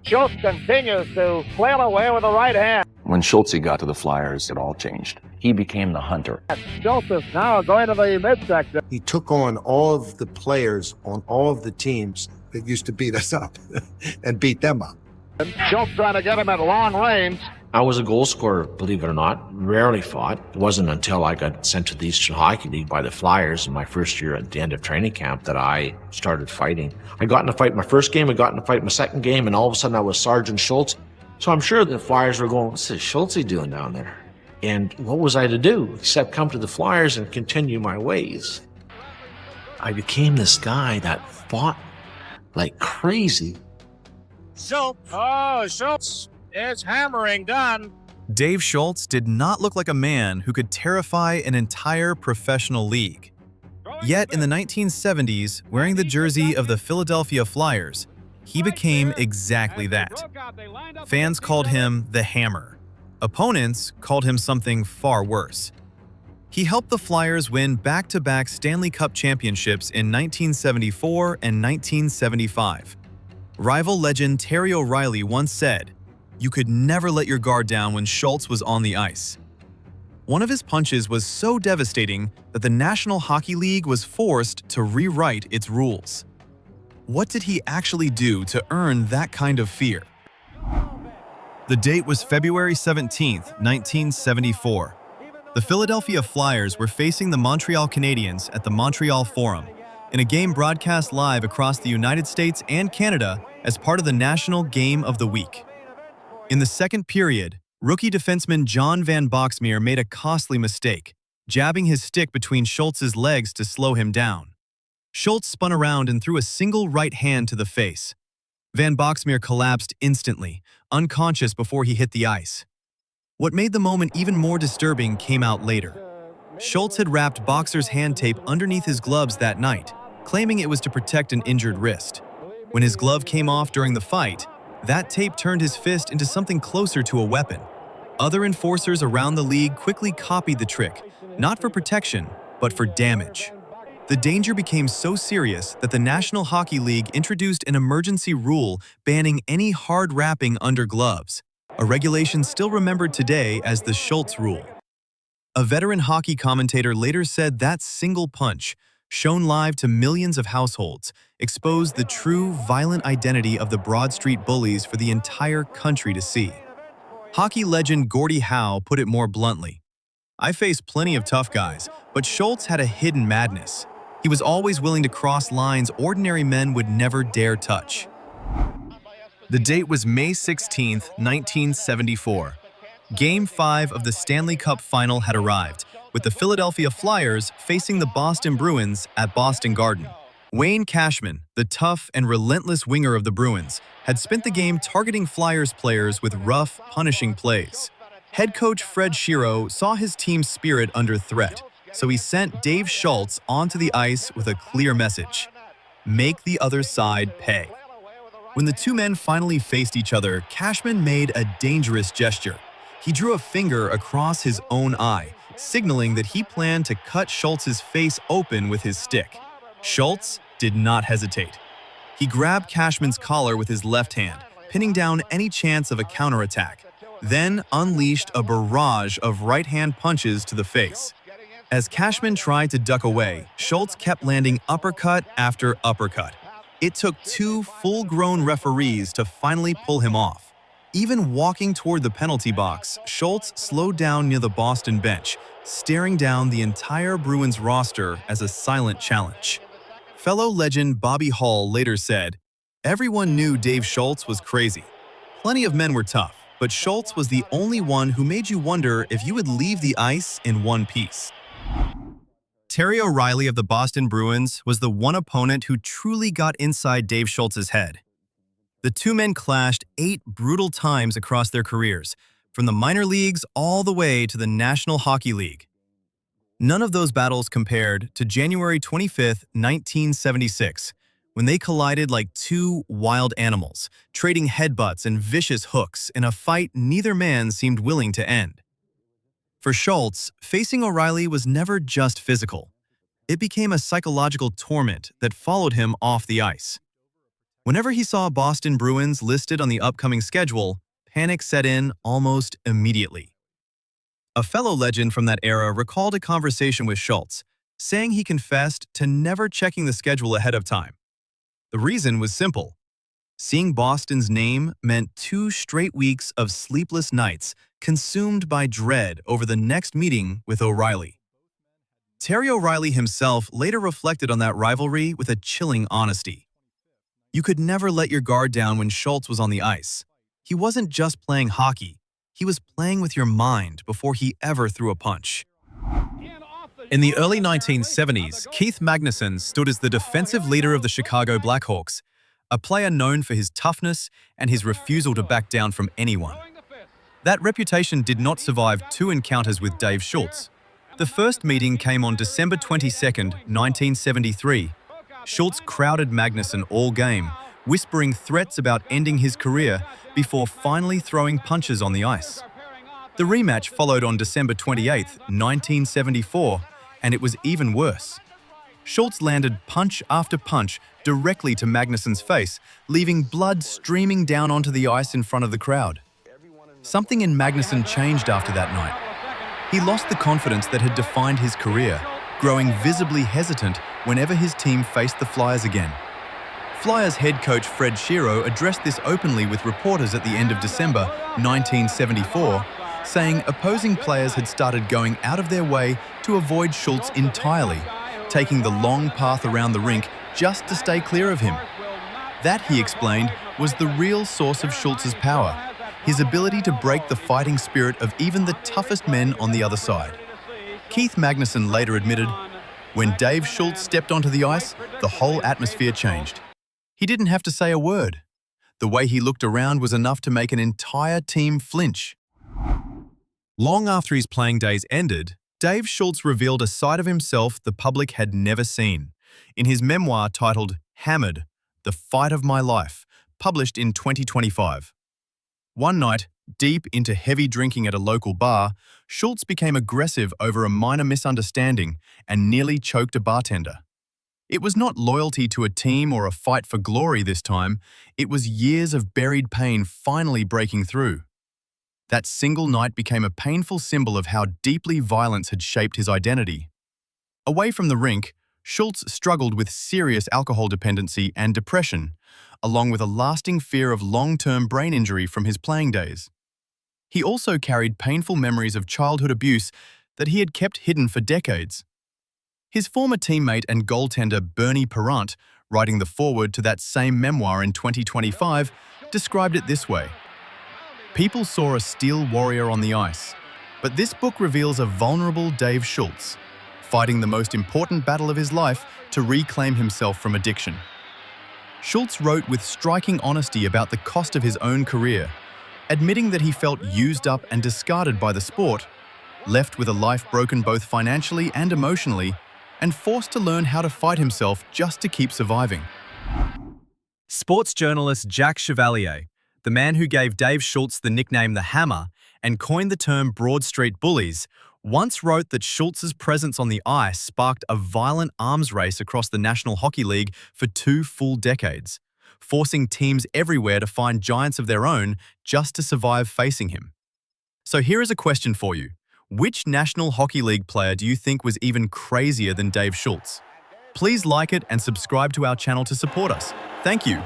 Schultz continues to flail away with the right hand. When Schultz got to the Flyers, it all changed. He became the hunter. Schultz is now going to the midsection. He took on all of the players on all of the teams that used to beat us up and beat them up. Schultz trying to get him at long range. I was a goal scorer, believe it or not. Rarely fought. It wasn't until I got sent to the Eastern Hockey League by the Flyers in my first year at the end of training camp that I started fighting. I got in a fight my first game, I got in a fight my second game, and all of a sudden I was Sergeant Schultz. So I'm sure the Flyers were going, what's this Schultz doing down there? And what was I to do except come to the Flyers and continue my ways? I became this guy that fought like crazy. Schultz. Oh, Schultz is hammering done. Dave Schultz did not look like a man who could terrify an entire professional league. Yet in the 1970s, wearing the jersey of the Philadelphia Flyers, he became exactly that. Fans called him the Hammer. Opponents called him something far worse. He helped the Flyers win back-to-back Stanley Cup championships in 1974 and 1975. Rival legend Terry O'Reilly once said, "You could never let your guard down when Schultz was on the ice." One of his punches was so devastating that the National Hockey League was forced to rewrite its rules. What did he actually do to earn that kind of fear? The date was February 17, 1974. The Philadelphia Flyers were facing the Montreal Canadiens at the Montreal Forum, in a game broadcast live across the United States and Canada as part of the National Game of the Week. In the second period, rookie defenseman John Van Boxmeer made a costly mistake, jabbing his stick between Schultz's legs to slow him down. Schultz spun around and threw a single right hand to the face. Van Boxmeer collapsed instantly, unconscious before he hit the ice. What made the moment even more disturbing came out later. Schultz had wrapped boxer's hand tape underneath his gloves that night, claiming it was to protect an injured wrist. When his glove came off during the fight, that tape turned his fist into something closer to a weapon. Other enforcers around the league quickly copied the trick, not for protection, but for damage. The danger became so serious that the National Hockey League introduced an emergency rule banning any hard wrapping under gloves, a regulation still remembered today as the Schultz rule. A veteran hockey commentator later said that single punch, shown live to millions of households, exposed the true violent identity of the Broad Street bullies for the entire country to see. Hockey legend Gordie Howe put it more bluntly. "I faced plenty of tough guys, but Schultz had a hidden madness. He was always willing to cross lines ordinary men would never dare touch." The date was May 16, 1974. Game 5 of the Stanley Cup Final had arrived, with the Philadelphia Flyers facing the Boston Bruins at Boston Garden. Wayne Cashman, the tough and relentless winger of the Bruins, had spent the game targeting Flyers players with rough, punishing plays. Head coach Fred Shiro saw his team's spirit under threat, so he sent Dave Schultz onto the ice with a clear message: make the other side pay. When the two men finally faced each other, Cashman made a dangerous gesture. He drew a finger across his own eye, signaling that he planned to cut Schultz's face open with his stick. Schultz did not hesitate. He grabbed Cashman's collar with his left hand, pinning down any chance of a counterattack, then unleashed a barrage of right-hand punches to the face. As Cashman tried to duck away, Schultz kept landing uppercut after uppercut. It took two full-grown referees to finally pull him off. Even walking toward the penalty box, Schultz slowed down near the Boston bench, staring down the entire Bruins roster as a silent challenge. Fellow legend Bobby Hull later said, "Everyone knew Dave Schultz was crazy. Plenty of men were tough, but Schultz was the only one who made you wonder if you would leave the ice in one piece." Terry O'Reilly of the Boston Bruins was the one opponent who truly got inside Dave Schultz's head. The two men clashed 8 brutal times across their careers, from the minor leagues all the way to the National Hockey League. None of those battles compared to January 25, 1976, when they collided like two wild animals, trading headbutts and vicious hooks in a fight neither man seemed willing to end. For Schultz, facing O'Reilly was never just physical. It became a psychological torment that followed him off the ice. Whenever he saw Boston Bruins listed on the upcoming schedule, panic set in almost immediately. A fellow legend from that era recalled a conversation with Schultz, saying he confessed to never checking the schedule ahead of time. The reason was simple. Seeing Boston's name meant 2 straight weeks of sleepless nights consumed by dread over the next meeting with O'Reilly. Terry O'Reilly himself later reflected on that rivalry with a chilling honesty. You could never let your guard down when Schultz was on the ice. He wasn't just playing hockey. He was playing with your mind before he ever threw a punch. In the early 1970s, Keith Magnuson stood as the defensive leader of the Chicago Blackhawks, a player known for his toughness and his refusal to back down from anyone. That reputation did not survive 2 encounters with Dave Schultz. The first meeting came on December 22, 1973. Schultz crowded Magnuson all game, whispering threats about ending his career before finally throwing punches on the ice. The rematch followed on December 28, 1974, and it was even worse. Schultz landed punch after punch directly to Magnuson's face, leaving blood streaming down onto the ice in front of the crowd. Something in Magnuson changed after that night. He lost the confidence that had defined his career, growing visibly hesitant whenever his team faced the Flyers again. Flyers head coach Fred Shero addressed this openly with reporters at the end of December 1974, saying opposing players had started going out of their way to avoid Schultz entirely, taking the long path around the rink just to stay clear of him. That, he explained, was the real source of Schultz's power, his ability to break the fighting spirit of even the toughest men on the other side. Keith Magnuson later admitted, "When Dave Schultz stepped onto the ice, the whole atmosphere changed. He didn't have to say a word. The way he looked around was enough to make an entire team flinch." Long after his playing days ended, Dave Schultz revealed a side of himself the public had never seen. In his memoir titled Hammered, The Fight of My Life, published in 2025. One night, deep into heavy drinking at a local bar, Schultz became aggressive over a minor misunderstanding and nearly choked a bartender. It was not loyalty to a team or a fight for glory this time, it was years of buried pain finally breaking through. That single night became a painful symbol of how deeply violence had shaped his identity. Away from the rink, Schultz struggled with serious alcohol dependency and depression, along with a lasting fear of long-term brain injury from his playing days. He also carried painful memories of childhood abuse that he had kept hidden for decades. His former teammate and goaltender Bernie Parent, writing the foreword to that same memoir in 2025, described it this way: "People saw a steel warrior on the ice, but this book reveals a vulnerable Dave Schultz, fighting the most important battle of his life to reclaim himself from addiction." Schultz wrote with striking honesty about the cost of his own career, admitting that he felt used up and discarded by the sport, left with a life broken both financially and emotionally, and forced to learn how to fight himself just to keep surviving. Sports journalist Jack Chevalier, the man who gave Dave Schultz the nickname The Hammer and coined the term Broad Street Bullies, once wrote that Schultz's presence on the ice sparked a violent arms race across the National Hockey League for 2 full decades, forcing teams everywhere to find giants of their own just to survive facing him. So here is a question for you. Which National Hockey League player do you think was even crazier than Dave Schultz? Please like it and subscribe to our channel to support us. Thank you.